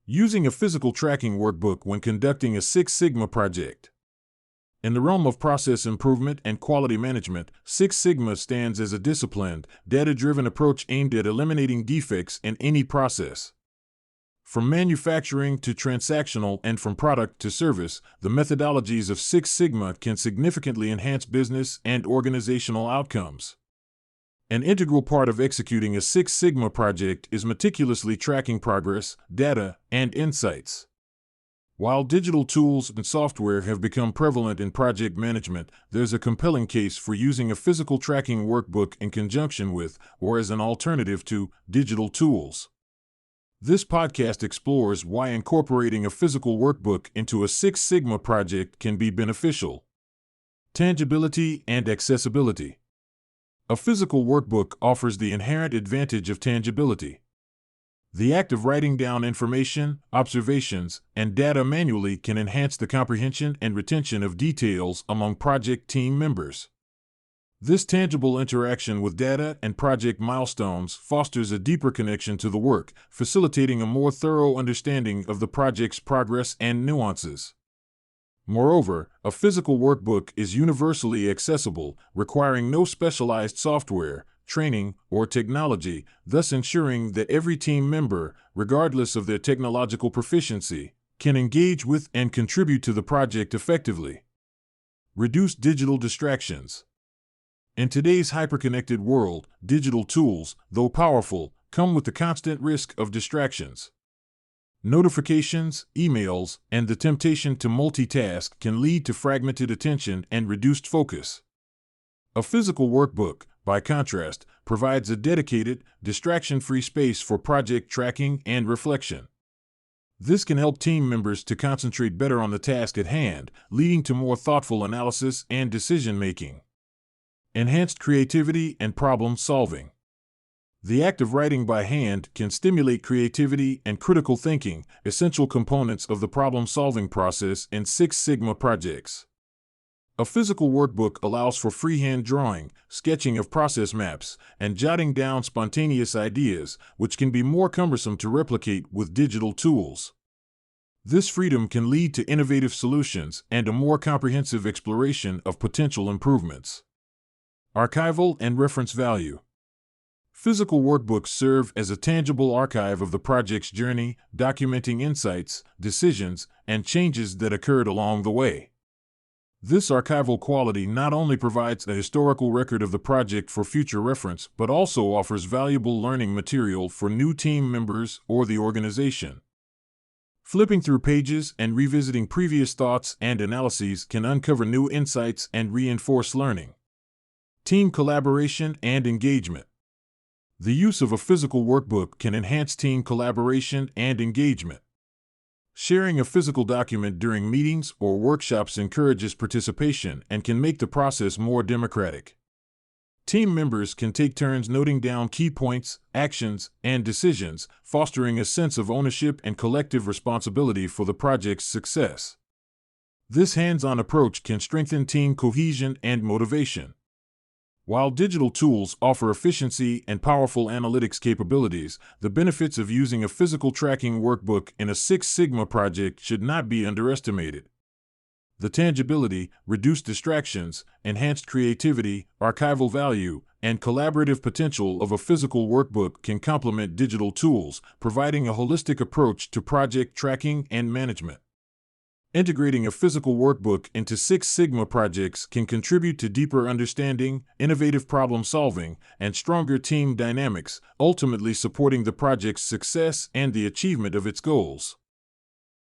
Using a physical tracking workbook when conducting a Six Sigma project. In the realm of process improvement and quality management, Six Sigma stands as a disciplined, data-driven approach aimed at eliminating defects in any process. From manufacturing to transactional and from product to service, the methodologies of Six Sigma can significantly enhance business and organizational outcomes. An integral part of executing a Six Sigma project is meticulously tracking progress, data, and insights. While digital tools and software have become prevalent in project management, there's a compelling case for using a physical tracking workbook in conjunction with, or as an alternative to, digital tools. This podcast explores why incorporating a physical workbook into a Six Sigma project can be beneficial. Tangibility and accessibility. A physical workbook offers the inherent advantage of tangibility. The act of writing down information, observations, and data manually can enhance the comprehension and retention of details among project team members. This tangible interaction with data and project milestones fosters a deeper connection to the work, facilitating a more thorough understanding of the project's progress and nuances. Moreover, a physical workbook is universally accessible, requiring no specialized software, training, or technology, thus ensuring that every team member, regardless of their technological proficiency, can engage with and contribute to the project effectively. Reduce digital distractions. In today's hyperconnected world, digital tools, though powerful, come with the constant risk of distractions. Notifications, emails, and the temptation to multitask can lead to fragmented attention and reduced focus. A physical workbook, by contrast, provides a dedicated, distraction-free space for project tracking and reflection. This can help team members to concentrate better on the task at hand, leading to more thoughtful analysis and decision-making. Enhanced creativity and problem-solving. The act of writing by hand can stimulate creativity and critical thinking, essential components of the problem-solving process in Six Sigma projects. A physical workbook allows for freehand drawing, sketching of process maps, and jotting down spontaneous ideas, which can be more cumbersome to replicate with digital tools. This freedom can lead to innovative solutions and a more comprehensive exploration of potential improvements. Archival and reference value. Physical workbooks serve as a tangible archive of the project's journey, documenting insights, decisions, and changes that occurred along the way. This archival quality not only provides a historical record of the project for future reference, but also offers valuable learning material for new team members or the organization. Flipping through pages and revisiting previous thoughts and analyses can uncover new insights and reinforce learning. Team collaboration and engagement. The use of a physical workbook can enhance team collaboration and engagement. Sharing a physical document during meetings or workshops encourages participation and can make the process more democratic. Team members can take turns noting down key points, actions, and decisions, fostering a sense of ownership and collective responsibility for the project's success. This hands-on approach can strengthen team cohesion and motivation. While digital tools offer efficiency and powerful analytics capabilities, the benefits of using a physical tracking workbook in a Six Sigma project should not be underestimated. The tangibility, reduced distractions, enhanced creativity, archival value, and collaborative potential of a physical workbook can complement digital tools, providing a holistic approach to project tracking and management. Integrating a physical workbook into Six Sigma projects can contribute to deeper understanding, innovative problem-solving, and stronger team dynamics, ultimately supporting the project's success and the achievement of its goals.